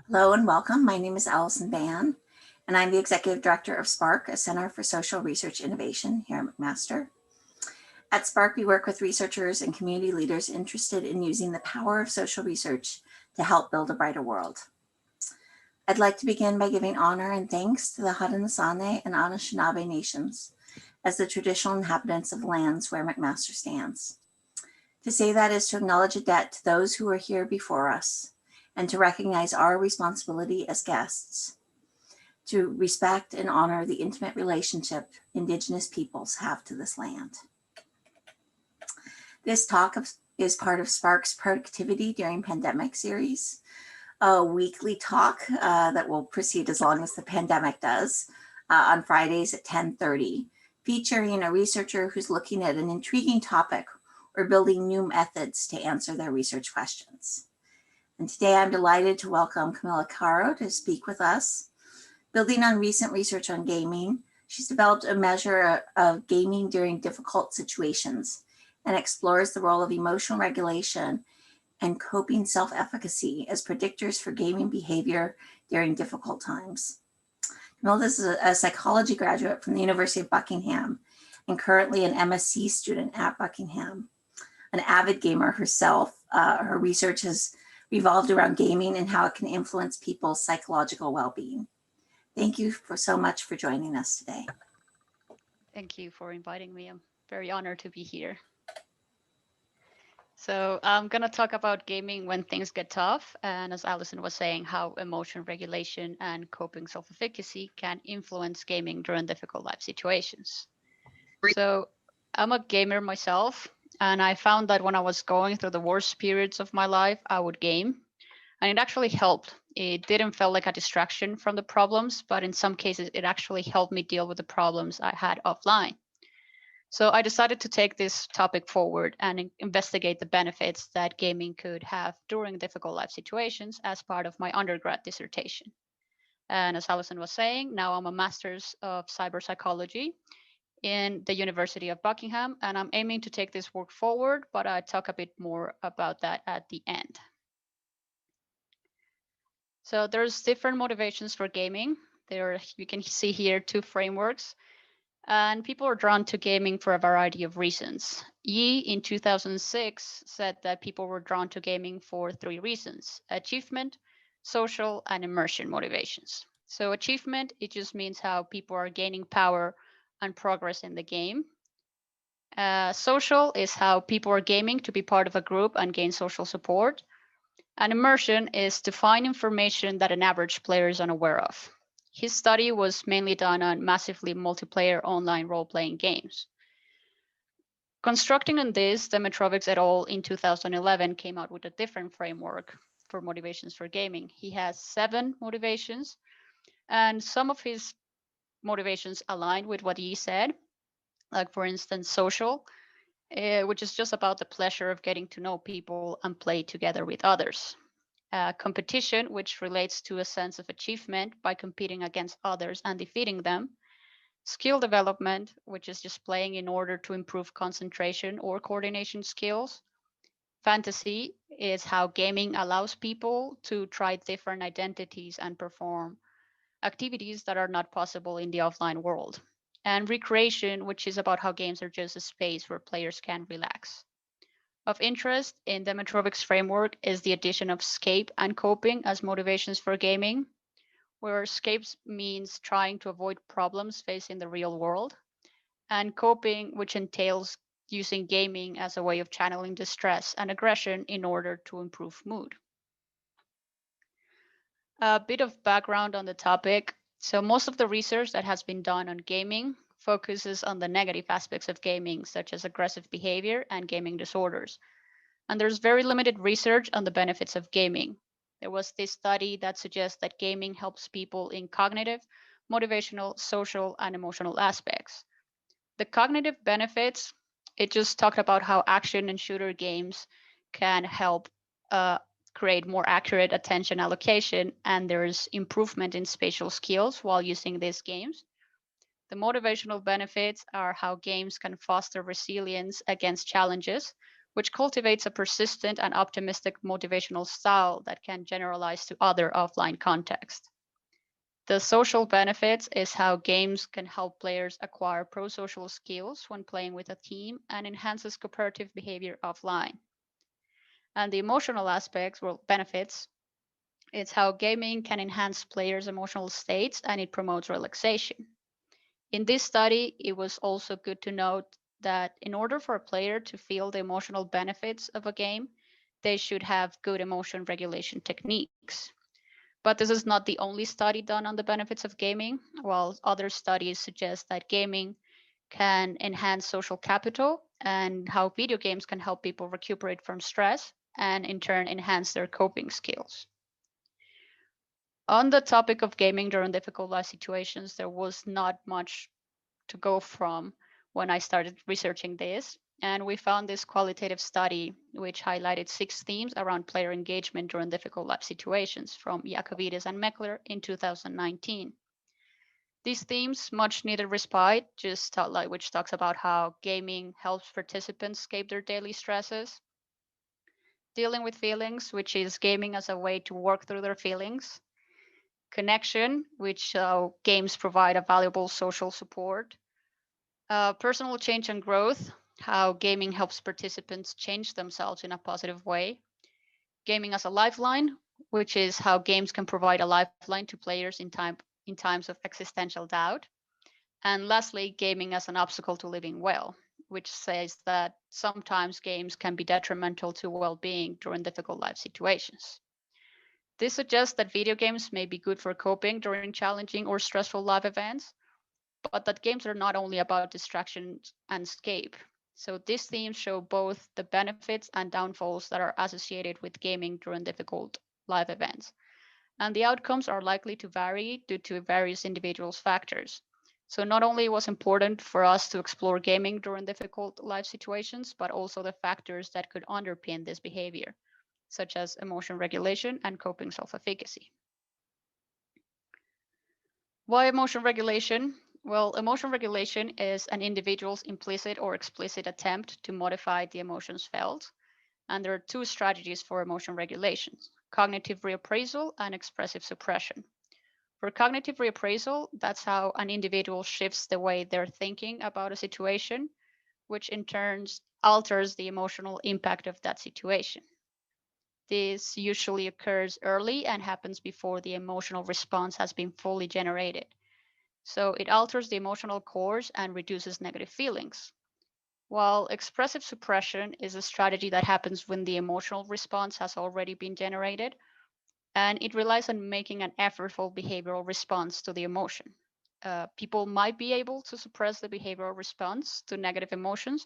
Hello and welcome. My name is Allison Ban, and I'm the Executive Director of SPARK, a Center for Social Research Innovation here at McMaster. At SPARK, we work with researchers and community leaders interested in using the power of social research to help build a brighter world. I'd like to begin by giving honor and thanks to the Haudenosaunee and Anishinaabe nations as the traditional inhabitants of the lands where McMaster stands. To say that is to acknowledge a debt to those who were here before us, and to recognize our responsibility as guests to respect and honor the intimate relationship Indigenous peoples have to this land. This talk is part of SPARK's Productivity During Pandemic series, a weekly talk that will proceed as long as the pandemic does on Fridays at 10:30, featuring a researcher who's looking at an intriguing topic or building new methods to answer their research questions. And today I'm delighted to welcome Camila Caro to speak with us. Building on recent research on gaming, she's developed a measure of gaming during difficult situations and explores the role of emotional regulation and coping self-efficacy as predictors for gaming behavior during difficult times. Camila is a psychology graduate from the University of Buckingham and currently an MSc student at Buckingham. An avid gamer herself, her research has revolved around gaming and how it can influence people's psychological well-being. Thank you so much for joining us today. Thank you for inviting me. I'm very honored to be here. So I'm going to talk about gaming when things get tough. And as Allison was saying, how emotion regulation and coping self-efficacy can influence gaming during difficult life situations. So I'm a gamer myself. And I found that when I was going through the worst periods of my life, I would game. And it actually helped. It didn't feel like a distraction from the problems, but in some cases, it actually helped me deal with the problems I had offline. So I decided to take this topic forward and investigate the benefits that gaming could have during difficult life situations as part of my undergrad dissertation. And as Allison was saying, now I'm a master's of cyber psychology in the University of Buckingham, and I'm aiming to take this work forward, but I'll talk a bit more about that at the end. So there's different motivations for gaming. You can see here 2 frameworks, and people are drawn to gaming for a variety of reasons. Yi in 2006 said that people were drawn to gaming for 3 reasons: achievement, social, and immersion motivations. So achievement, it just means how people are gaining power and progress in the game. Social is how people are gaming to be part of a group and gain social support. And immersion is to find information that an average player is unaware of. His study was mainly done on massively multiplayer online role-playing games. Constructing on this, Demetrovics et al. In 2011 came out with a different framework for motivations for gaming. He has 7 motivations, and some of his motivations align with what he said, like for instance, social, which is just about the pleasure of getting to know people and play together with others. Competition, which relates to a sense of achievement by competing against others and defeating them. Skill development, which is just playing in order to improve concentration or coordination skills. Fantasy is how gaming allows people to try different identities and perform activities that are not possible in the offline world. And recreation, which is about how games are just a space where players can relax. Of interest in Demetrovic's framework is the addition of escape and coping as motivations for gaming, where escape means trying to avoid problems facing the real world, and coping, which entails using gaming as a way of channeling distress and aggression in order to improve mood. A bit of background on the topic. So most of the research that has been done on gaming focuses on the negative aspects of gaming, such as aggressive behavior and gaming disorders. And there's very limited research on the benefits of gaming. There was this study that suggests that gaming helps people in cognitive, motivational, social, and emotional aspects. The cognitive benefits, it just talked about how action and shooter games can help create more accurate attention allocation, and there's improvement in spatial skills while using these games. The motivational benefits are how games can foster resilience against challenges, which cultivates a persistent and optimistic motivational style that can generalize to other offline contexts. The social benefits is how games can help players acquire pro-social skills when playing with a team and enhances cooperative behavior offline. And the emotional aspects, well, benefits, it's how gaming can enhance players' emotional states and it promotes relaxation. In this study, it was also good to note that in order for a player to feel the emotional benefits of a game, they should have good emotion regulation techniques. But this is not the only study done on the benefits of gaming, while other studies suggest that gaming can enhance social capital and how video games can help people recuperate from stress and in turn enhance their coping skills. On the topic of gaming during difficult life situations, there was not much to go from when I started researching this. And we found this qualitative study, which highlighted 6 themes around player engagement during difficult life situations from Yacovides and Meckler in 2019. These themes, much needed respite, which talks about how gaming helps participants escape their daily stresses, dealing with feelings, which is gaming as a way to work through their feelings, connection, which games provide a valuable social support, personal change and growth, how gaming helps participants change themselves in a positive way, gaming as a lifeline, which is how games can provide a lifeline to players in times of existential doubt, and lastly, gaming as an obstacle to living well, which says that sometimes games can be detrimental to well-being during difficult life situations. This suggests that video games may be good for coping during challenging or stressful life events, but that games are not only about distraction and escape. So these themes show both the benefits and downfalls that are associated with gaming during difficult life events. And the outcomes are likely to vary due to various individuals' factors. So not only was important for us to explore gaming during difficult life situations, but also the factors that could underpin this behavior, such as emotion regulation and coping self-efficacy. Why emotion regulation? Well, emotion regulation is an individual's implicit or explicit attempt to modify the emotions felt. And there are 2 strategies for emotion regulation: cognitive reappraisal and expressive suppression. For cognitive reappraisal, that's how an individual shifts the way they're thinking about a situation, which in turn alters the emotional impact of that situation. This usually occurs early and happens before the emotional response has been fully generated. So it alters the emotional cores and reduces negative feelings. While expressive suppression is a strategy that happens when the emotional response has already been generated, and it relies on making an effortful behavioral response to the emotion. People might be able to suppress the behavioral response to negative emotions,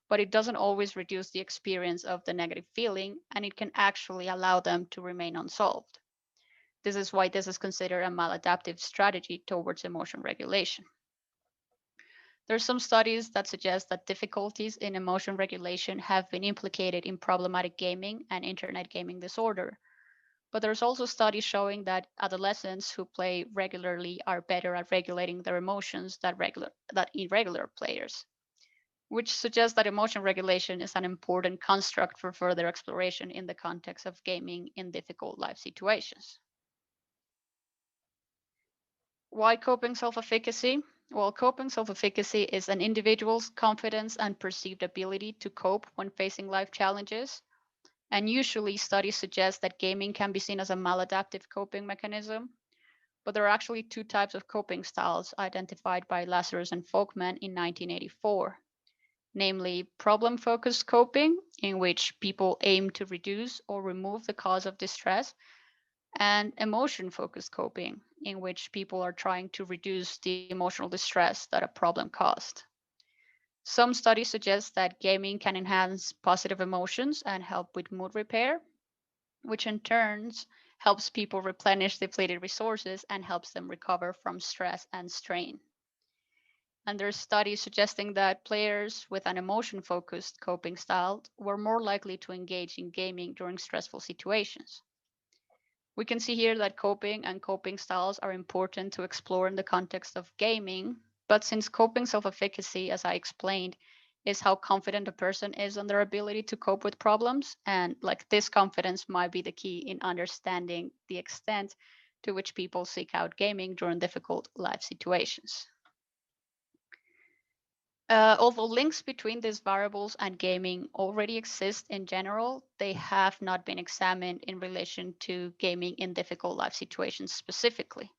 but it doesn't always reduce the experience of the negative feeling, and it can actually allow them to remain unsolved. This is why this is considered a maladaptive strategy towards emotion regulation. There are some studies that suggest that difficulties in emotion regulation have been implicated in problematic gaming and internet gaming disorder. But there's also studies showing that adolescents who play regularly are better at regulating their emotions than irregular players, which suggests that emotion regulation is an important construct for further exploration in the context of gaming in difficult life situations. Why coping self-efficacy? Well, coping self-efficacy is an individual's confidence and perceived ability to cope when facing life challenges. And usually, studies suggest that gaming can be seen as a maladaptive coping mechanism. But there are actually 2 types of coping styles identified by Lazarus and Folkman in 1984, namely problem-focused coping, in which people aim to reduce or remove the cause of distress, and emotion-focused coping, in which people are trying to reduce the emotional distress that a problem caused. Some studies suggest that gaming can enhance positive emotions and help with mood repair, which in turn helps people replenish depleted resources and helps them recover from stress and strain. And there's studies suggesting that players with an emotion-focused coping style were more likely to engage in gaming during stressful situations. We can see here that coping and coping styles are important to explore in the context of gaming, but since coping self-efficacy, as I explained, is how confident a person is on their ability to cope with problems. And like this confidence might be the key in understanding the extent to which people seek out gaming during difficult life situations. Although links between these variables and gaming already exist in general, they have not been examined in relation to gaming in difficult life situations specifically.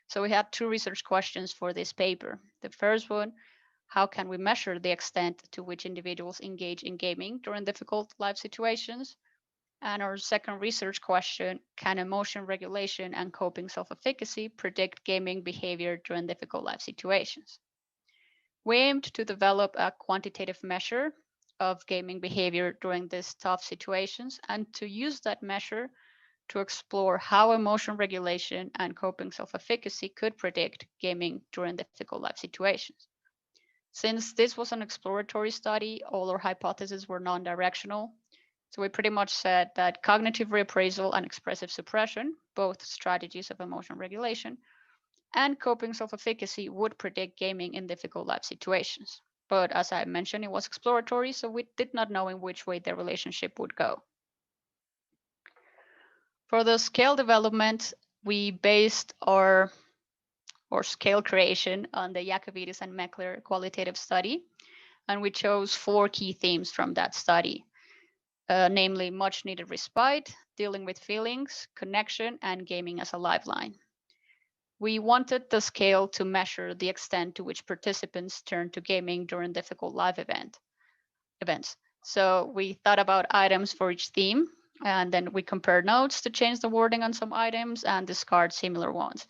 So we had two research questions for this paper. The first one, how can we measure the extent to which individuals engage in gaming during difficult life situations? And our second research question, can emotion regulation and coping self-efficacy predict gaming behavior during difficult life situations? We aimed to develop a quantitative measure of gaming behavior during these tough situations and to use that measure to explore how emotion regulation and coping self-efficacy could predict gaming during difficult life situations. Since this was an exploratory study, all our hypotheses were non-directional. So we pretty much said that cognitive reappraisal and expressive suppression, both strategies of emotion regulation, and coping self-efficacy would predict gaming in difficult life situations. But as I mentioned, it was exploratory, so we did not know in which way the relationship would go. For the scale development, we based our scale creation on the Yacovides and Meckler qualitative study, and we chose four key themes from that study, namely much needed respite, dealing with feelings, connection, and gaming as a lifeline. We wanted the scale to measure the extent to which participants turn to gaming during difficult life events. So we thought about items for each theme, and then we compared notes to change the wording on some items and discard similar ones.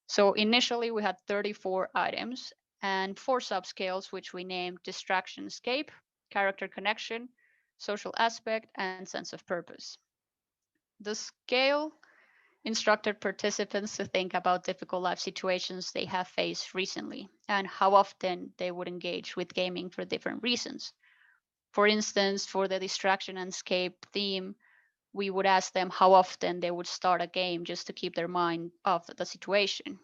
So initially we had 34 items and four subscales, which we named distraction escape, character connection, social aspect, and sense of purpose. The scale instructed participants to think about difficult life situations they have faced recently and how often they would engage with gaming for different reasons. For instance, for the distraction and escape theme, we would ask them how often they would start a game just to keep their mind off the situation.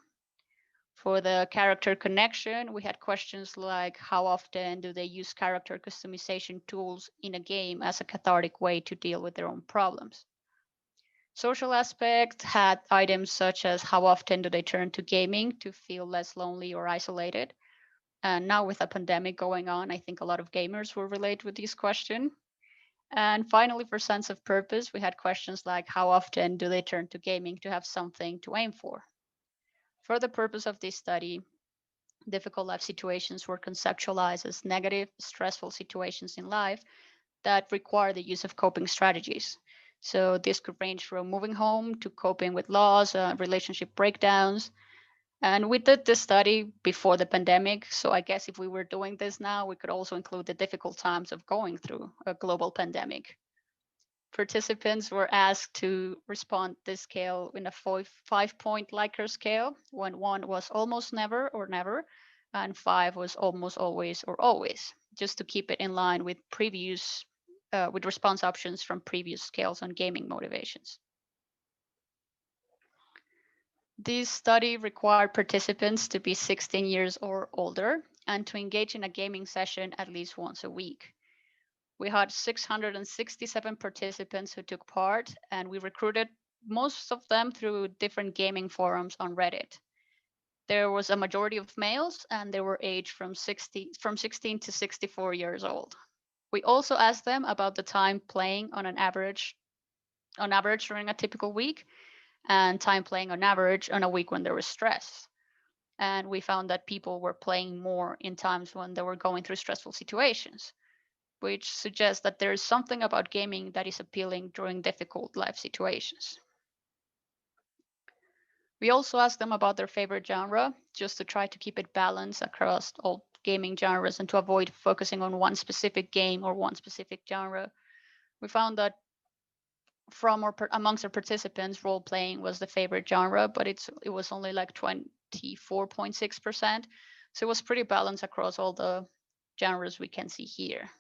For the character connection, we had questions like how often do they use character customization tools in a game as a cathartic way to deal with their own problems. Social aspect had items such as how often do they turn to gaming to feel less lonely or isolated. And now with a pandemic going on, I think a lot of gamers will relate with this question. And finally, for sense of purpose, we had questions like how often do they turn to gaming to have something to aim for? For the purpose of this study, difficult life situations were conceptualized as negative, stressful situations in life that require the use of coping strategies. So this could range from moving home to coping with loss, relationship breakdowns. And we did this study before the pandemic. So I guess if we were doing this now, we could also include the difficult times of going through a global pandemic. Participants were asked to respond this scale in a five-point Likert scale, when one was almost never or never, and five was almost always or always, just to keep it in line with with response options from previous scales on gaming motivations. This study required participants to be 16 years or older and to engage in a gaming session at least once a week. We had 667 participants who took part, and we recruited most of them through different gaming forums on Reddit. There was a majority of males, and they were aged from 16 to 64 years old. We also asked them about the time playing on average during a typical week, and time playing on average on a week when there was stress. And we found that people were playing more in times when they were going through stressful situations, which suggests that there is something about gaming that is appealing during difficult life situations. We also asked them about their favorite genre, just to try to keep it balanced across all gaming genres and to avoid focusing on one specific game or one specific genre. We found that amongst our participants, role playing was the favorite genre, but it was only like 24.6%. So it was pretty balanced across all the genres we can see here.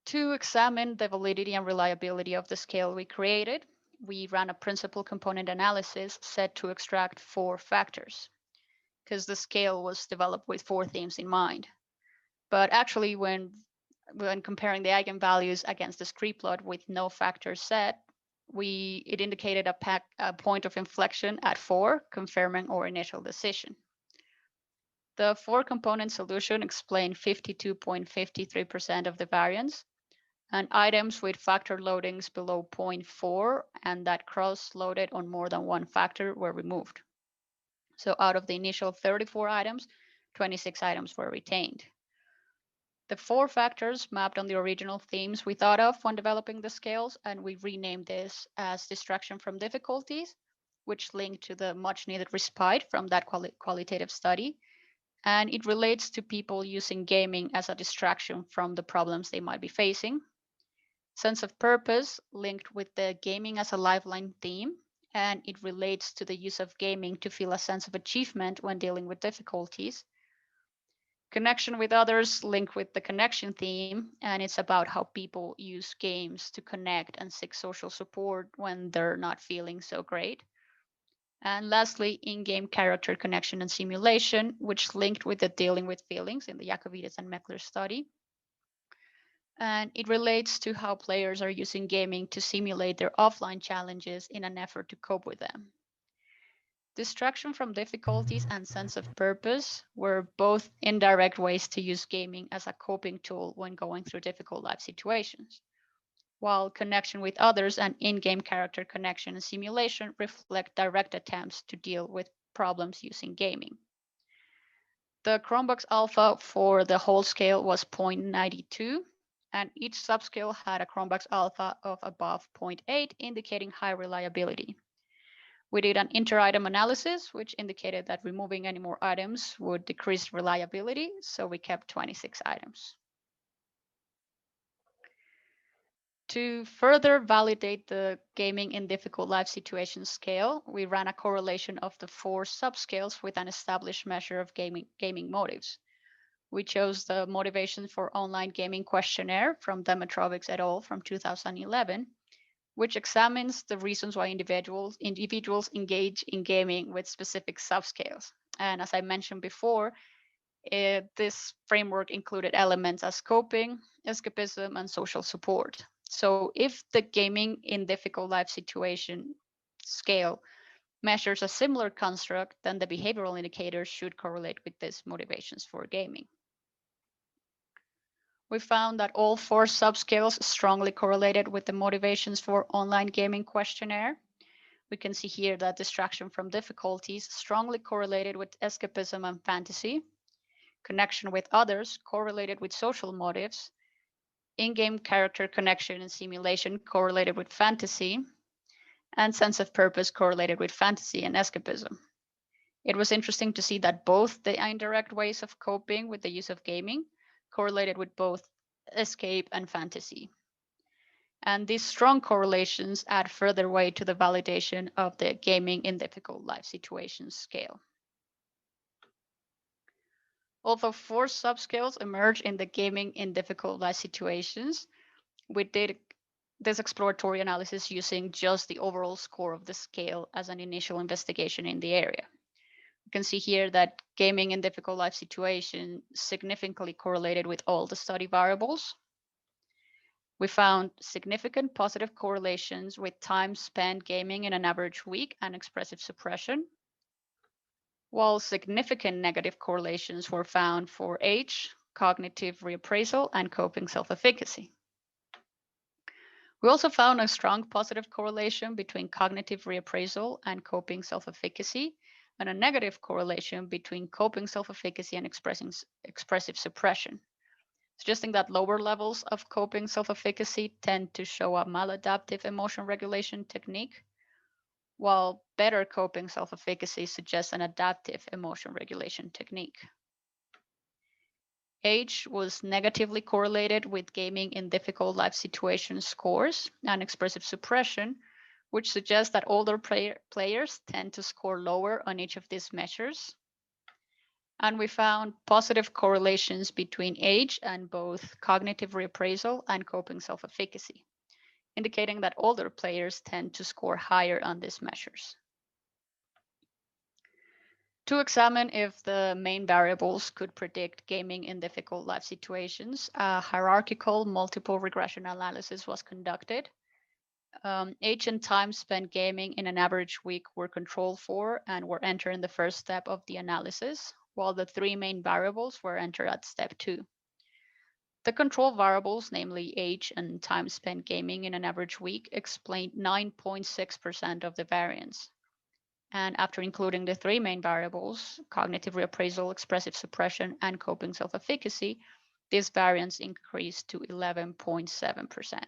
To examine the validity and reliability of the scale we created, we ran a principal component analysis set to extract four factors. because the scale was developed with 4 themes in mind. But actually, when comparing the eigenvalues against the scree plot with no factors set, it indicated a point of inflection at 4, confirming our initial decision. The 4-component solution explained 52.53% of the variance, and items with factor loadings below 0.4 and that cross-loaded on more than one factor were removed. So out of the initial 34 items, 26 items were retained. The 4 factors mapped on the original themes we thought of when developing the scales, and we renamed this as distraction from difficulties, which linked to the much needed respite from that qualitative study. And it relates to people using gaming as a distraction from the problems they might be facing. Sense of purpose linked with the gaming as a lifeline theme, and it relates to the use of gaming to feel a sense of achievement when dealing with difficulties. Connection with others linked with the connection theme, and it's about how people use games to connect and seek social support when they're not feeling so great. And lastly, in-game character connection and simulation, which linked with the dealing with feelings in the Jacobides and Meckler study. And it relates to how players are using gaming to simulate their offline challenges in an effort to cope with them. Distraction from difficulties and sense of purpose were both indirect ways to use gaming as a coping tool when going through difficult life situations, while connection with others and in-game character connection and simulation reflect direct attempts to deal with problems using gaming. The Chromebox alpha for the whole scale was 0.92, and each subscale had a Chromebox alpha of above 0.8, indicating high reliability. We did an inter-item analysis, which indicated that removing any more items would decrease reliability, so we kept 26 items. To further validate the gaming in difficult life situations scale, we ran a correlation of the 4 subscales with an established measure of gaming motives. We chose the Motivation for Online Gaming questionnaire from Demetrovics et al. From 2011, which examines the reasons why individuals engage in gaming with specific subscales. And as I mentioned before, this framework included elements as coping, escapism, and social support. So if the gaming in difficult life situation scale measures a similar construct, then the behavioral indicators should correlate with these motivations for gaming. We found that all 4 subscales strongly correlated with the motivations for online gaming questionnaire. We can see here that distraction from difficulties strongly correlated with escapism and fantasy. Connection with others correlated with social motives. In-game character connection and simulation correlated with fantasy. And sense of purpose correlated with fantasy and escapism. It was interesting to see that both the indirect ways of coping with the use of gaming correlated with both escape and fantasy. And these strong correlations add further weight to the validation of the gaming in difficult life situations scale. Although 4 subscales emerge in the gaming in difficult life situations, we did this exploratory analysis using just the overall score of the scale as an initial investigation in the area. You can see here that gaming in difficult life situations significantly correlated with all the study variables. We found significant positive correlations with time spent gaming in an average week and expressive suppression, while significant negative correlations were found for age, cognitive reappraisal, and coping self-efficacy. We also found a strong positive correlation between cognitive reappraisal and coping self-efficacy, and a negative correlation between coping self-efficacy and expressive suppression, suggesting that lower levels of coping self-efficacy tend to show a maladaptive emotion regulation technique, while better coping self-efficacy suggests an adaptive emotion regulation technique. Age was negatively correlated with gaming in difficult life situation scores and expressive suppression, which suggests that older players tend to score lower on each of these measures. And we found positive correlations between age and both cognitive reappraisal and coping self-efficacy, indicating that older players tend to score higher on these measures. To examine if the main variables could predict gaming in difficult life situations, a hierarchical multiple regression analysis was conducted. Age and time spent gaming in an average week were controlled for and were entered in the first step of the analysis, while the three main variables were entered at step 2. The control variables, namely age and time spent gaming in an average week, explained 9.6% of the variance. And after including the three main variables, cognitive reappraisal, expressive suppression, and coping self-efficacy, this variance increased to 11.7%.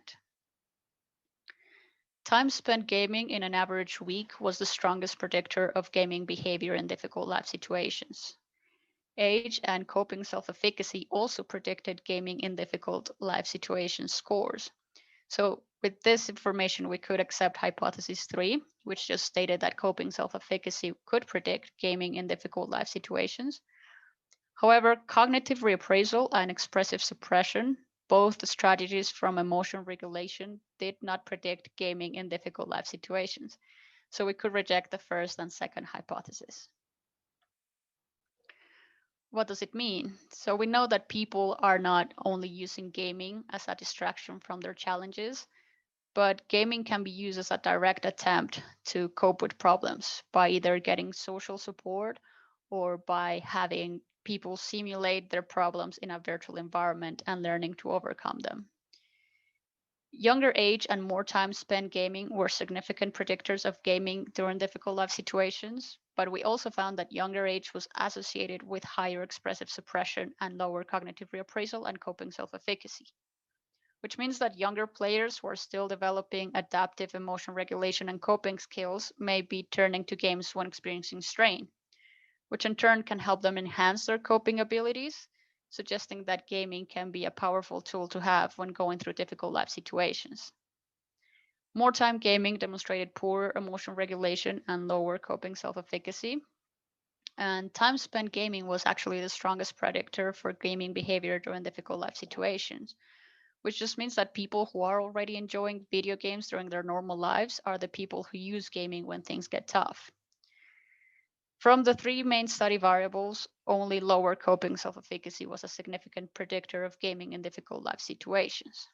Time spent gaming in an average week was the strongest predictor of gaming behavior in difficult life situations. Age and coping self-efficacy also predicted gaming in difficult life situation scores. So with this information, we could accept hypothesis 3, which just stated that coping self-efficacy could predict gaming in difficult life situations. However, cognitive reappraisal and expressive suppression, both the strategies from emotion regulation, did not predict gaming in difficult life situations. So we could reject the first and second hypothesis. What does it mean? So we know that people are not only using gaming as a distraction from their challenges, but gaming can be used as a direct attempt to cope with problems by either getting social support or by having people simulate their problems in a virtual environment and learning to overcome them. Younger age and more time spent gaming were significant predictors of gaming during difficult life situations, but we also found that younger age was associated with higher expressive suppression and lower cognitive reappraisal and coping self-efficacy, which means that younger players who are still developing adaptive emotion regulation and coping skills may be turning to games when experiencing strain, which in turn can help them enhance their coping abilities, suggesting that gaming can be a powerful tool to have when going through difficult life situations. More time gaming demonstrated poor emotion regulation and lower coping self-efficacy. And time spent gaming was actually the strongest predictor for gaming behavior during difficult life situations, which just means that people who are already enjoying video games during their normal lives are the people who use gaming when things get tough. From the three main study variables, only lower coping self-efficacy was a significant predictor of gaming in difficult life situations,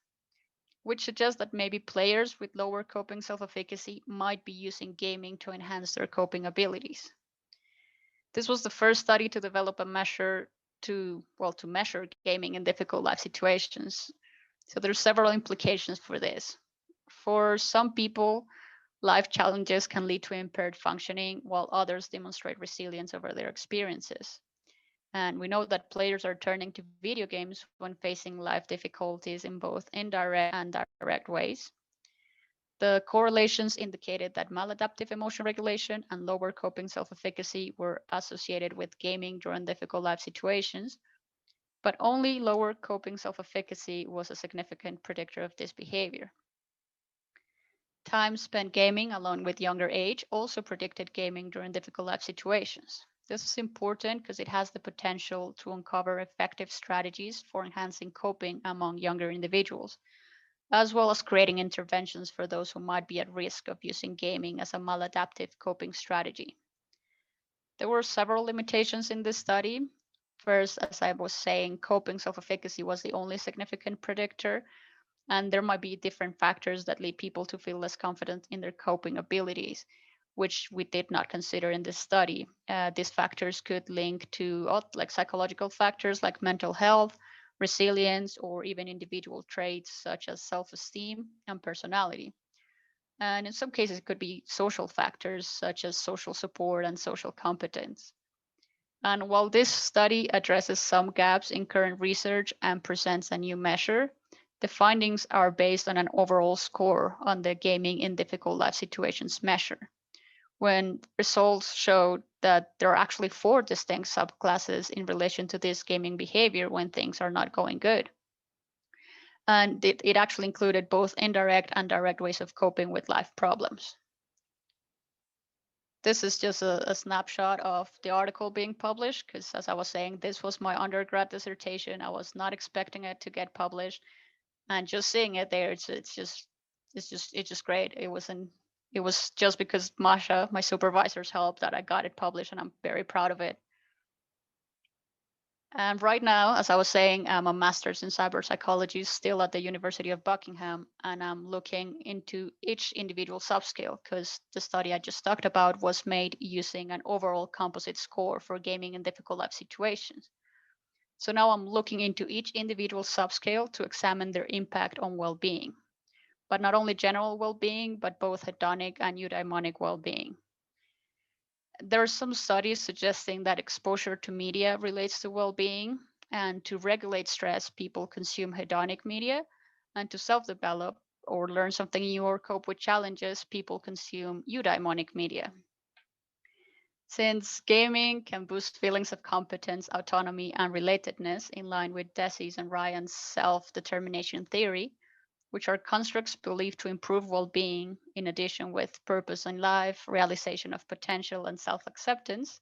which suggests that maybe players with lower coping self-efficacy might be using gaming to enhance their coping abilities. This was the first study to develop a measure to measure gaming in difficult life situations. So there's several implications for this. For some people, life challenges can lead to impaired functioning, while others demonstrate resilience over their experiences. And we know that players are turning to video games when facing life difficulties in both indirect and direct ways. The correlations indicated that maladaptive emotion regulation and lower coping self-efficacy were associated with gaming during difficult life situations, but only lower coping self-efficacy was a significant predictor of this behavior. Time spent gaming along with younger age also predicted gaming during difficult life situations. This is important because it has the potential to uncover effective strategies for enhancing coping among younger individuals, as well as creating interventions for those who might be at risk of using gaming as a maladaptive coping strategy. There were several limitations in this study. First, as I was saying, coping self-efficacy was the only significant predictor, and there might be different factors that lead people to feel less confident in their coping abilities, which we did not consider in this study. These factors could link to like psychological factors like mental health, resilience, or even individual traits such as self-esteem and personality. And in some cases, it could be social factors such as social support and social competence. And while this study addresses some gaps in current research and presents a new measure, the findings are based on an overall score on the gaming in difficult life situations measure, when results showed that there are actually 4 distinct subclasses in relation to this gaming behavior when things are not going good. And it actually included both indirect and direct ways of coping with life problems. This is just a snapshot of the article being published, because as I was saying, this was my undergrad dissertation. I was not expecting it to get published, and just seeing it there, it's just great. It was an It was just because Masha, my supervisor's help, that I got it published, and I'm very proud of it. And right now, as I was saying, I'm a master's in cyber psychology still at the University of Buckingham, and I'm looking into each individual subskill because the study I just talked about was made using an overall composite score for gaming in difficult life situations. So now I'm looking into each individual subscale to examine their impact on well-being, but not only general well-being, but both hedonic and eudaimonic well-being. There are some studies suggesting that exposure to media relates to well-being, and to regulate stress, people consume hedonic media, and to self-develop or learn something new or cope with challenges, people consume eudaimonic media. Since gaming can boost feelings of competence, autonomy, and relatedness in line with Desi's and Ryan's self-determination theory, which are constructs believed to improve well-being in addition with purpose in life, realization of potential, and self-acceptance.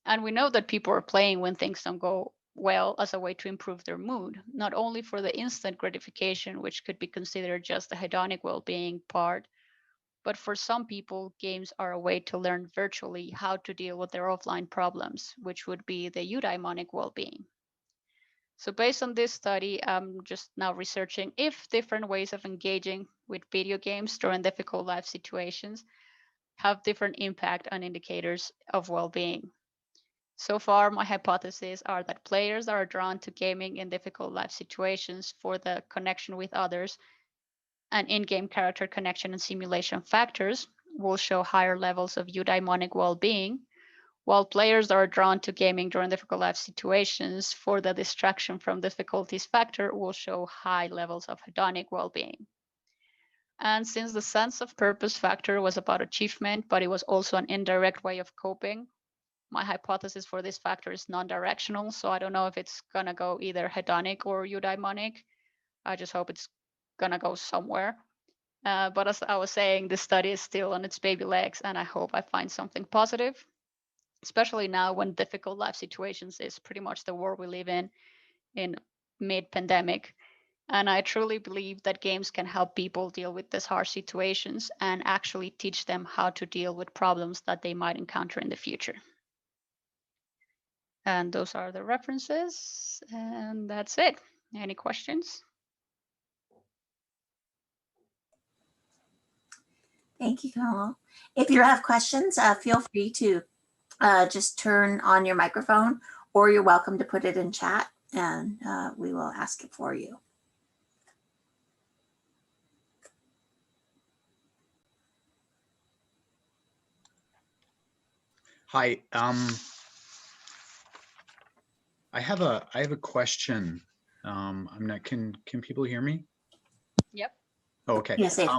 And we know that people are playing when things don't go well as a way to improve their mood, not only for the instant gratification, which could be considered just the hedonic well-being part, but for some people, games are a way to learn virtually how to deal with their offline problems, which would be the eudaimonic well-being. So based on this study, I'm just now researching if different ways of engaging with video games during difficult life situations have different impact on indicators of well-being. So far, my hypotheses are that players that are drawn to gaming in difficult life situations for the connection with others and in-game character connection and simulation factors will show higher levels of eudaimonic well-being, while players that are drawn to gaming during difficult life situations for the distraction from difficulties factor will show high levels of hedonic well-being. And since the sense of purpose factor was about achievement, but it was also an indirect way of coping, my hypothesis for this factor is non-directional, so I don't know if it's gonna go either hedonic or eudaimonic. I just hope it's gonna go somewhere. But as I was saying, this study is still on its baby legs, and I hope I find something positive, especially now when difficult life situations is pretty much the world we live in mid-pandemic. And I truly believe that games can help people deal with these harsh situations and actually teach them how to deal with problems that they might encounter in the future. And those are the references, and that's it. Any questions? Thank you, Camila. If you have questions, feel free to just turn on your microphone, or you're welcome to put it in chat, and we will ask it for you. Hi, I have a question. I'm not. Can people hear me? Yep. Oh, okay. Yes, Dave.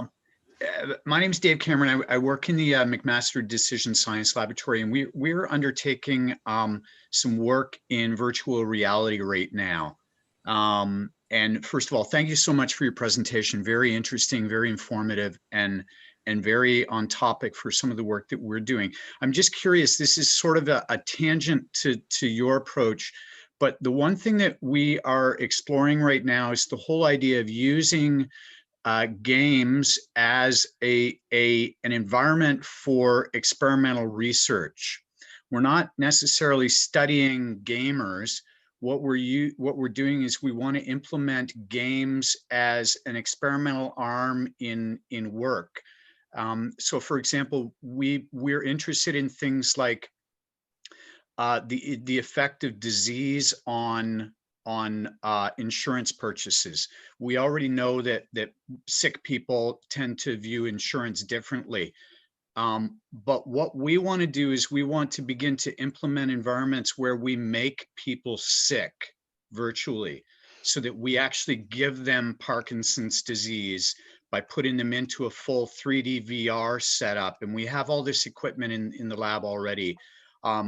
My name is Dave Cameron. I work in the McMaster Decision Science Laboratory, and we're undertaking some work in virtual reality right now. And first of all, thank you so much for your presentation. Very interesting, very informative, and very on topic for some of the work that we're doing. I'm just curious, this is sort of a tangent to your approach, but the one thing that we are exploring right now is the whole idea of using games as an environment for experimental research. We're not necessarily studying gamers. What we're doing is we want to implement games as an experimental arm in work. So, for example, we're interested in things like the effect of disease on insurance purchases. We already know that sick people tend to view insurance differently. But what we want to do is we want to begin to implement environments where we make people sick virtually, so that we actually give them Parkinson's disease by putting them into a full 3D VR setup. And we have all this equipment in the lab already.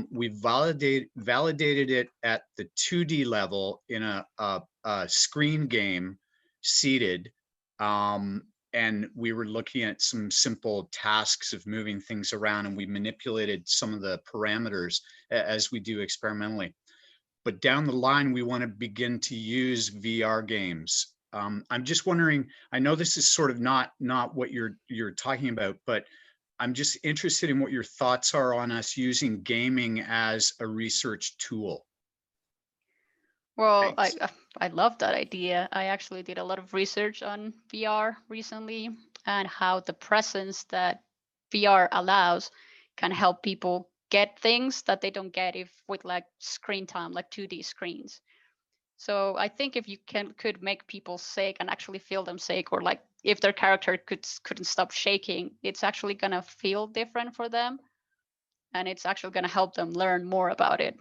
We've validated it at the 2D level in a screen game, seated. And we were looking at some simple tasks of moving things around, and we manipulated some of the parameters as we do experimentally. But down the line, we want to begin to use VR games I'm just wondering, I know this is sort of not what you're talking about, but I'm just interested in what your thoughts are on us using gaming as a research tool. Well, Thanks. I love that idea. I actually did a lot of research on VR recently and how the presence that VR allows can help people get things that they don't get if with like screen time, like 2D screens. So I think if you could make people sick and actually feel them sick, or like if their character couldn't stop shaking, it's actually gonna feel different for them, and it's actually gonna help them learn more about it.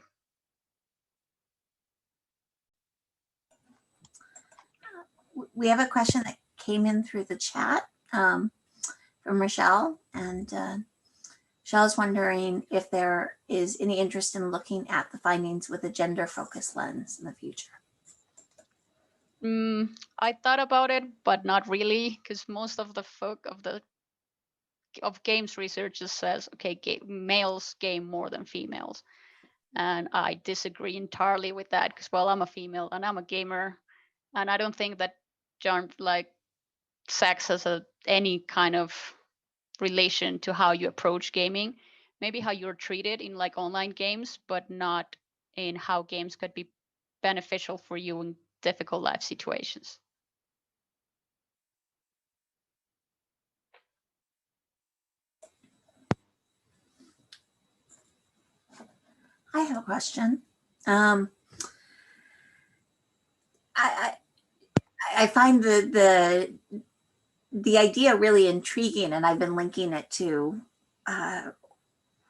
We have a question that came in through the chat from Rochelle, and Michelle's wondering if there is any interest in looking at the findings with a gender-focused lens in the future. I thought about it, but not really, because most of the of games research just says, okay, males game more than females, and I disagree entirely with that. Because well, I'm a female and I'm a gamer, and I don't think that like sex has any kind of relation to how you approach gaming. Maybe how you're treated in like online games, but not in how games could be beneficial for you in difficult life situations. I have a question. I find the idea really intriguing, and I've been linking it to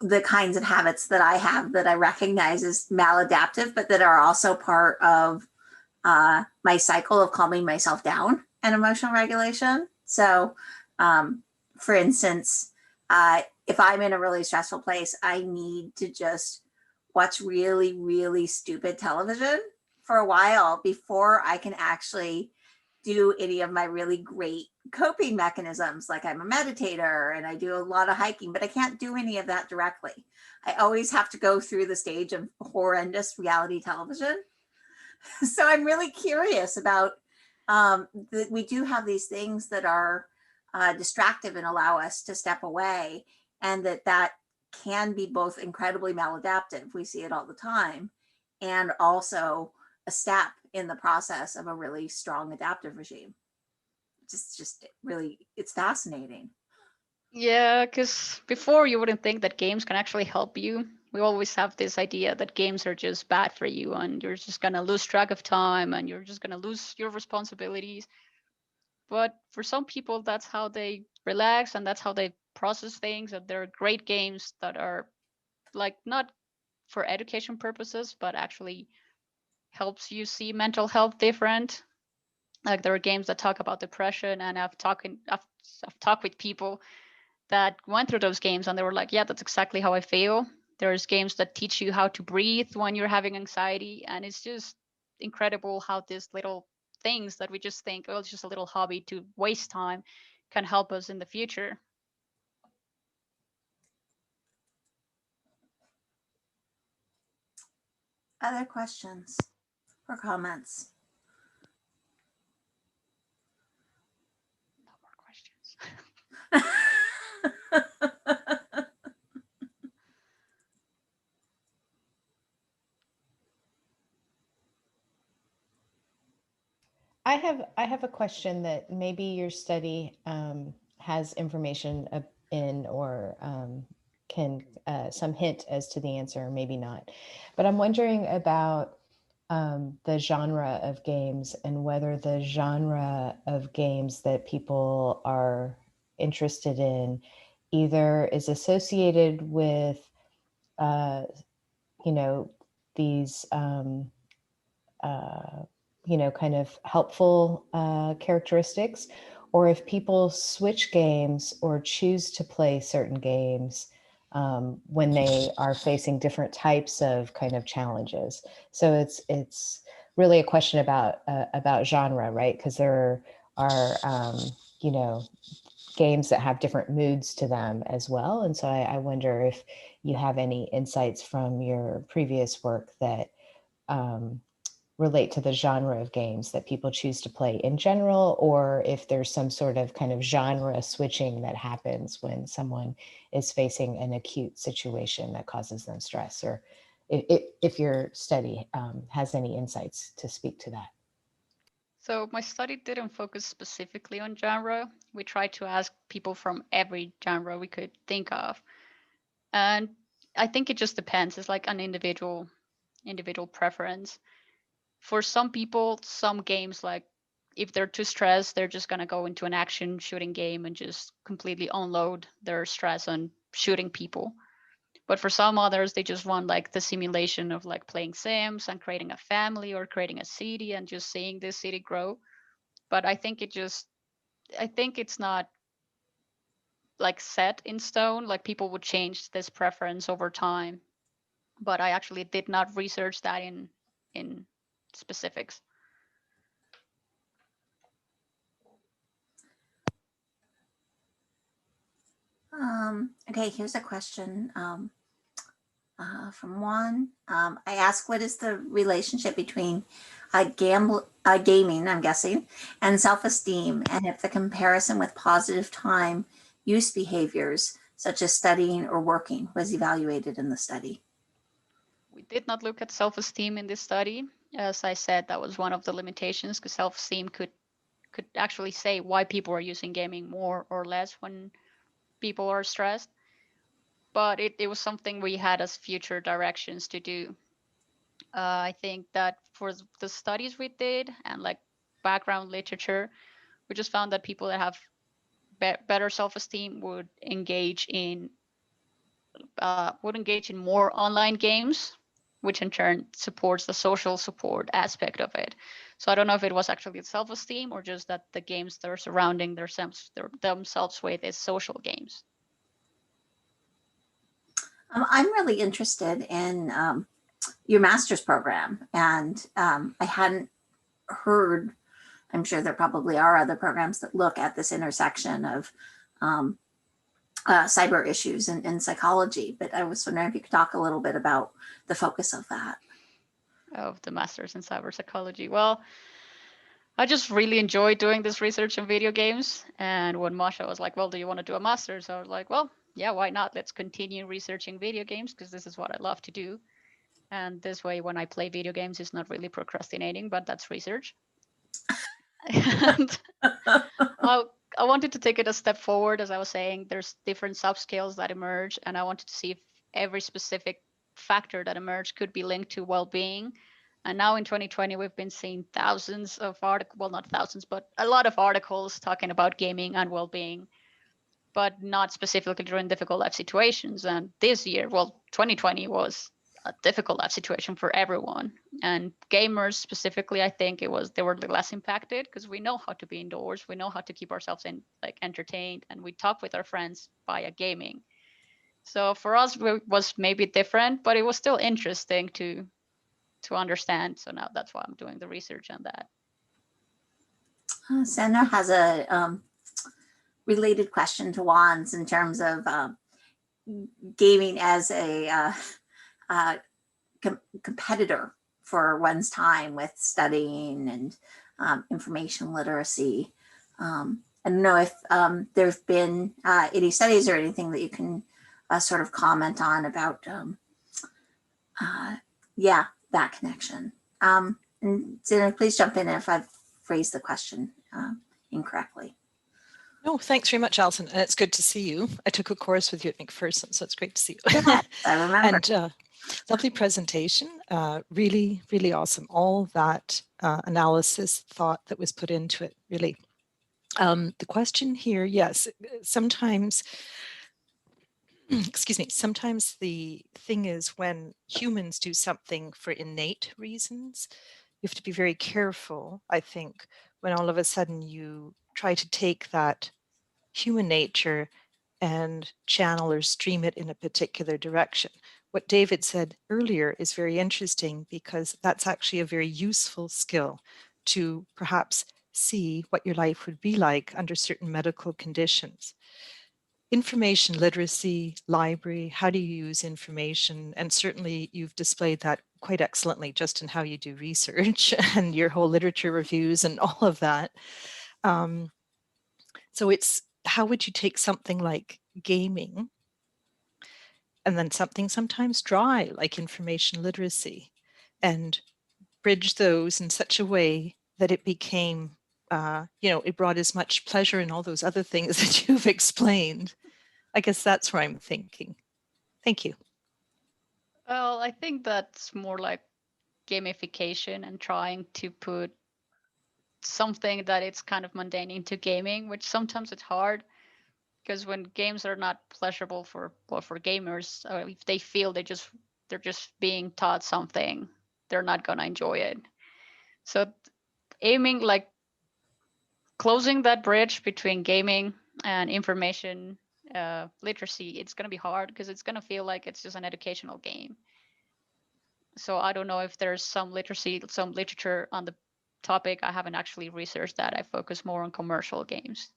the kinds of habits that I have that I recognize as maladaptive, but that are also part of my cycle of calming myself down and emotional regulation. So, for instance, if I'm in a really stressful place, I need to just watch really, really stupid television for a while before I can actually do any of my really great coping mechanisms. Like I'm a meditator and I do a lot of hiking, but I can't do any of that directly. I always have to go through the stage of horrendous reality television. So I'm really curious about that we do have these things that are distractive and allow us to step away, and that can be both incredibly maladaptive, we see it all the time, and also a step in the process of a really strong adaptive regime. Just really, it's fascinating. Yeah, because before you wouldn't think that games can actually help you. We always have this idea that games are just bad for you and you're just going to lose track of time and you're just going to lose your responsibilities. But for some people, that's how they relax and that's how they process things. And there are great games that are like not for education purposes, but actually helps you see mental health different. Like there are games that talk about depression, and I've talked with people that went through those games and they were like, yeah, that's exactly how I feel. There's games that teach you how to breathe when you're having anxiety, and it's just incredible how these little things that we just think, oh, it's just a little hobby to waste time, can help us in the future. Other questions or comments? No more questions. I have a question that maybe your study has information in, or can some hint as to the answer, or maybe not. But I'm wondering about the genre of games, and whether the genre of games that people are interested in either is associated with, you know, these you know, kind of helpful characteristics, or if people switch games or choose to play certain games when they are facing different types of kind of challenges. So it's really a question about genre, right? Because there are you know, games that have different moods to them as well. And so I wonder if you have any insights from your previous work that relate to the genre of games that people choose to play in general, or if there's some sort of kind of genre switching that happens when someone is facing an acute situation that causes them stress, or if your study has any insights to speak to that. So my study didn't focus specifically on genre. We tried to ask people from every genre we could think of. And I think it just depends. It's like an individual preference. For some people, some games, like if they're too stressed, they're just going to go into an action shooting game and just completely unload their stress on shooting people. But for some others, they just want like the simulation of like playing Sims and creating a family or creating a city and just seeing this city grow. But I think it's not like set in stone. Like people would change this preference over time. But I actually did not research that in specifics. Okay, here's a question from Juan. I ask, what is the relationship between gaming, I'm guessing, and self-esteem, and if the comparison with positive time use behaviors, such as studying or working, was evaluated in the study? We did not look at self-esteem in this study. As I said, that was one of the limitations, because self-esteem could actually say why people are using gaming more or less when people are stressed. But it was something we had as future directions to do. I think that for the studies we did and like background literature, we just found that people that have better self-esteem would engage in more online games, which in turn supports the social support aspect of it. So I don't know if it was actually self-esteem or just that the games they're surrounding themselves with is social games. I'm really interested in your master's program, and I hadn't heard, I'm sure there probably are other programs that look at this intersection of cyber issues in psychology, but I was wondering if you could talk a little bit about the focus of that. Of the master's in cyber psychology. Well, I just really enjoy doing this research in video games. And when Masha was like, well, do you want to do a master's? I was like, well, yeah, why not? Let's continue researching video games, because this is what I love to do. And this way, when I play video games, it's not really procrastinating, but that's research. And I wanted to take it a step forward. As I was saying, there's different subscales that emerge, and I wanted to see if every specific factor that emerged could be linked to well-being. And now in 2020, we've been seeing thousands of articles, well, not thousands, but a lot of articles talking about gaming and well-being, but not specifically during difficult life situations. And this year, well, 2020 was a difficult life situation for everyone. And gamers specifically, I think they were less impacted, because we know how to be indoors, we know how to keep ourselves entertained, and we talk with our friends via gaming. So for us, it was maybe different, but it was still interesting to understand. So now that's why I'm doing the research on that. Sandra has a related question to Juan's in terms of gaming as a competitor for one's time with studying and information literacy. I don't know if there have been any studies or anything that you can sort of comment on about, that connection. And Zina, please jump in if I've phrased the question incorrectly. No, thanks very much, Alison. And it's good to see you. I took a course with you at McPherson, so it's great to see you. Yeah, I remember. And lovely presentation. Really, really awesome. All that analysis, thought that was put into it, really. The question here, yes, sometimes, excuse me, sometimes the thing is when humans do something for innate reasons, you have to be very careful, I think, when all of a sudden you try to take that human nature and channel or stream it in a particular direction. What David said earlier is very interesting, because that's actually a very useful skill to perhaps see what your life would be like under certain medical conditions. Information literacy, library, how do you use information? And certainly you've displayed that quite excellently just in how you do research and your whole literature reviews and all of that. So it's, how would you take something like gaming and then something sometimes dry like information literacy and bridge those in such a way that it became, it brought as much pleasure and all those other things that you've explained. I guess that's where I'm thinking. Thank you. Well, I think that's more like gamification and trying to put something that it's kind of mundane into gaming, which sometimes it's hard because when games are not pleasurable for gamers, if they feel they're just being taught something, they're not gonna enjoy it. So aiming like closing that bridge between gaming and information literacy, it's gonna be hard because it's gonna feel like it's just an educational game. So I don't know if there's some literature on the topic. I haven't actually researched that. I focus more on commercial games.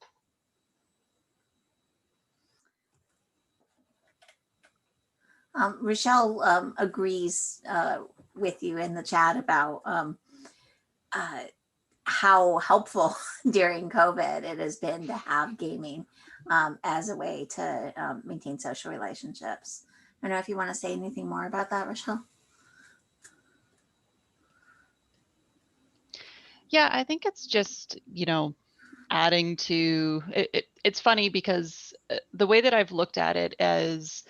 Rochelle agrees with you in the chat about how helpful during COVID it has been to have gaming as a way to maintain social relationships. I don't know if you want to say anything more about that, Rochelle. Yeah, I think it's just, adding to it. It's funny because the way that I've looked at it as,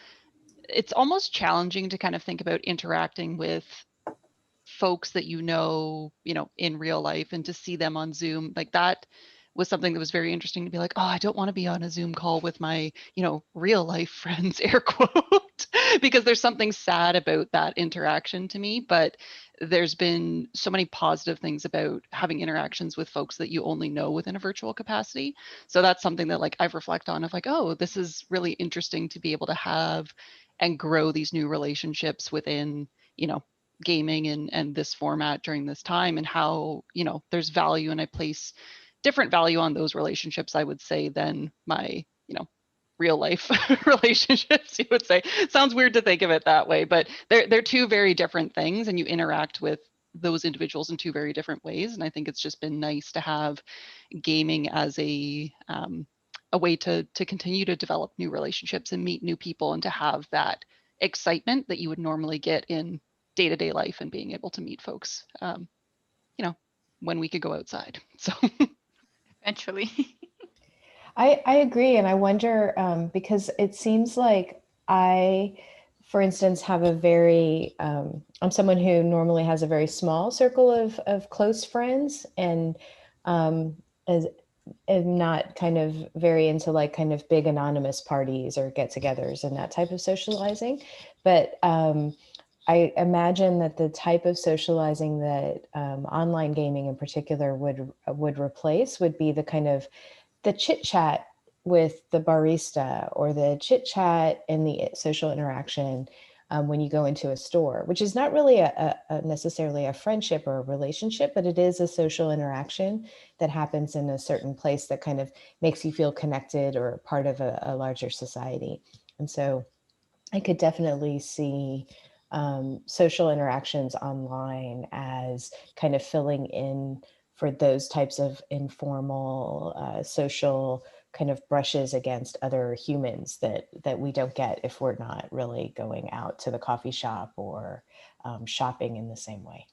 it's almost challenging to kind of think about interacting with folks that in real life, and to see them on Zoom. Like, that was something that was very interesting, to be like, oh, I don't want to be on a Zoom call with my, real life friends, air quote, because there's something sad about that interaction to me. But there's been so many positive things about having interactions with folks that you only know within a virtual capacity. So that's something that, like, I've reflected on, of like, oh, this is really interesting to be able to have and grow these new relationships within, gaming and this format during this time, and how, there's value, and I place different value on those relationships, I would say, than my, real life relationships, you would say. Sounds weird to think of it that way, but they're two very different things, and you interact with those individuals in two very different ways. And I think it's just been nice to have gaming as a way to continue to develop new relationships and meet new people, and to have that excitement that you would normally get in day-to-day life, and being able to meet folks, when we could go outside. So Eventually. I agree. And I wonder, because it seems like I, for instance, have a very, I'm someone who normally has a very small circle of close friends, and as am not kind of very into like kind of big anonymous parties or get-togethers and that type of socializing. But I imagine that the type of socializing that online gaming in particular would replace would be the kind of the chit chat with the barista, or the chit chat and the social interaction when you go into a store, which is not really a necessarily a friendship or a relationship, but it is a social interaction that happens in a certain place that kind of makes you feel connected or part of a larger society. And so I could definitely see social interactions online as kind of filling in for those types of informal social kind of brushes against other humans that we don't get if we're not really going out to the coffee shop or shopping in the same way.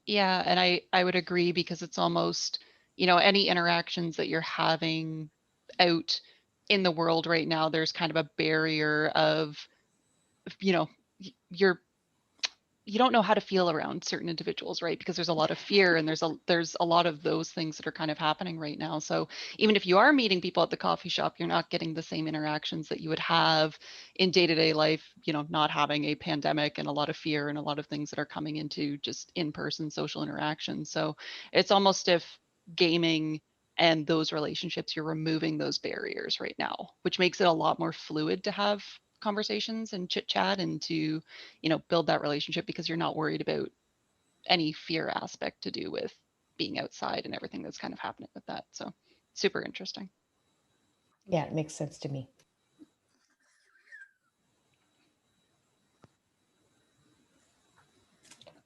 yeah, and I would agree, because it's almost, any interactions that you're having out in the world right now, there's kind of a barrier of, you're you don't know how to feel around certain individuals, right? Because there's a lot of fear, and there's a lot of those things that are kind of happening right now. So even if you are meeting people at the coffee shop, you're not getting the same interactions that you would have in day-to-day life, not having a pandemic and a lot of fear and a lot of things that are coming into just in-person social interactions. So it's almost if gaming and those relationships, you're removing those barriers right now, which makes it a lot more fluid to have conversations and chit chat, and to build that relationship, because you're not worried about any fear aspect to do with being outside and everything that's kind of happening with that. So super interesting. Yeah, it makes sense to me.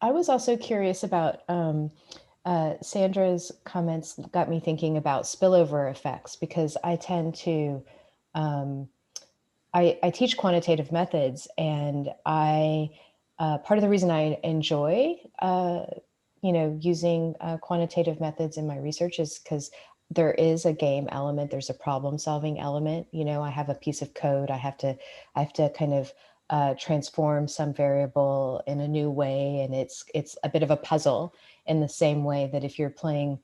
I was also curious about Sandra's comments got me thinking about spillover effects, because I tend to, I teach quantitative methods, and part of the reason I enjoy, using quantitative methods in my research is because there is a game element, there's a problem solving element. I have a piece of code, I have to kind of transform some variable in a new way, and it's a bit of a puzzle, in the same way that if you're playing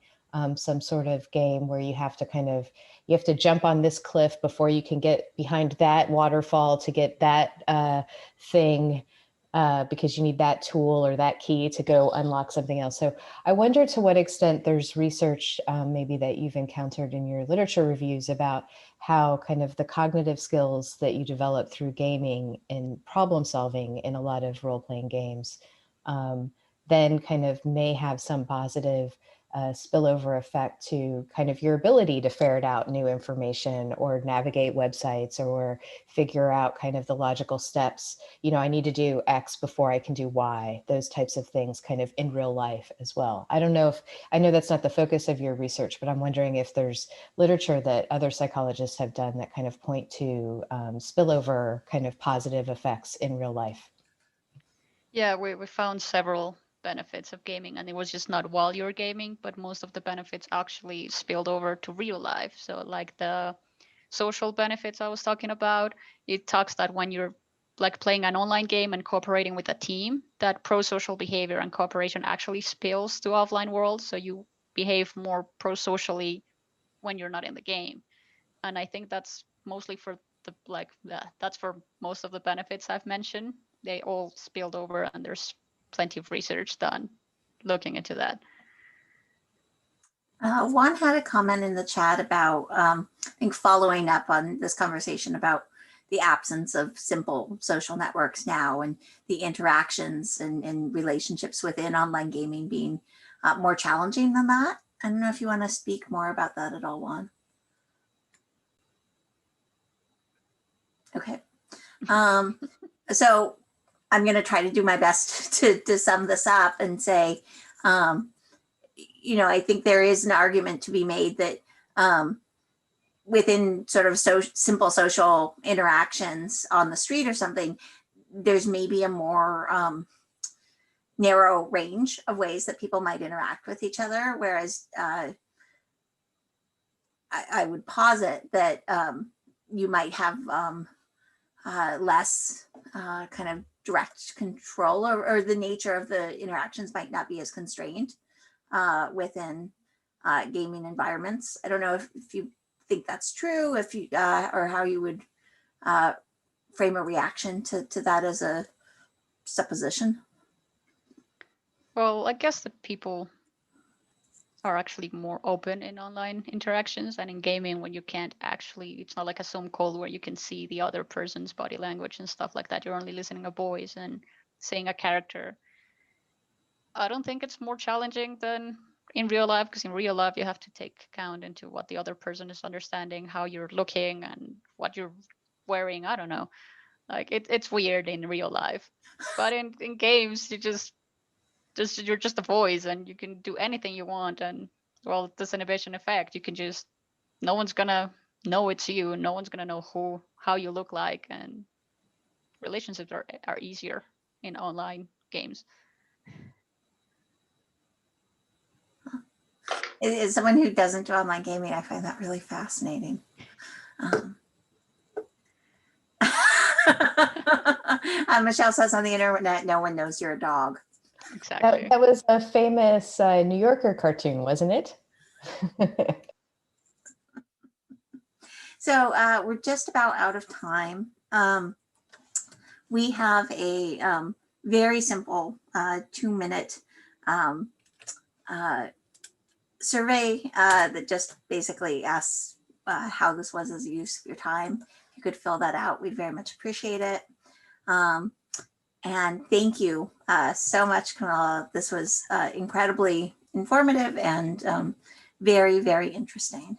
some sort of game where you have to jump on this cliff before you can get behind that waterfall to get that thing, because you need that tool or that key to go unlock something else. So I wonder to what extent there's research maybe that you've encountered in your literature reviews about how kind of the cognitive skills that you develop through gaming and problem solving in a lot of role-playing games then kind of may have some positive spillover effect to kind of your ability to ferret out new information or navigate websites or figure out kind of the logical steps. I need to do X before I can do Y, those types of things kind of in real life as well. I know that's not the focus of your research, but I'm wondering if there's literature that other psychologists have done that kind of point to spillover kind of positive effects in real life. Yeah, we found several benefits of gaming, and it was just not while you're gaming, but most of the benefits actually spilled over to real life. So like the social benefits I was talking about, it talks that when you're like playing an online game and cooperating with a team, that pro-social behavior and cooperation actually spills to offline world. So you behave more pro-socially when you're not in the game. And I think that's mostly for that's for most of the benefits I've mentioned. They all spilled over, and there's plenty of research done looking into that. Juan had a comment in the chat about, I think, following up on this conversation about the absence of simple social networks now, and the interactions and relationships within online gaming being more challenging than that. I don't know if you want to speak more about that at all, Juan. Okay. So I'm going to try to do my best to sum this up and say, I think there is an argument to be made that within sort of simple social interactions on the street or something, there's maybe a more narrow range of ways that people might interact with each other. Whereas I would posit that you might have less kind of direct control, or the nature of the interactions might not be as constrained within gaming environments. I don't know if you think that's true, if you or how you would frame a reaction to that as a supposition. Well, I guess that people are actually more open in online interactions, and in gaming, when you can't actually, it's not like a Zoom call where you can see the other person's body language and stuff like that. You're only listening to voice and seeing a character. I don't think it's more challenging than in real life, because in real life you have to take account into what the other person is understanding, how you're looking and what you're wearing. I don't know, like it's weird in real life, but in games you're just a voice and you can do anything you want. And well, this inhibition effect, you can just, no one's gonna know it's you, no one's gonna know how you look like, and relationships are easier in online games. As someone who doesn't do online gaming, I find that really fascinating. Michelle says on the internet, no one knows you're a dog. Exactly. That was a famous New Yorker cartoon, wasn't it? So we're just about out of time. We have a very simple 2-minute survey that just basically asks how this was as a use of your time. If you could fill that out, we'd very much appreciate it. And thank you so much, Camila. This was incredibly informative and very, very interesting.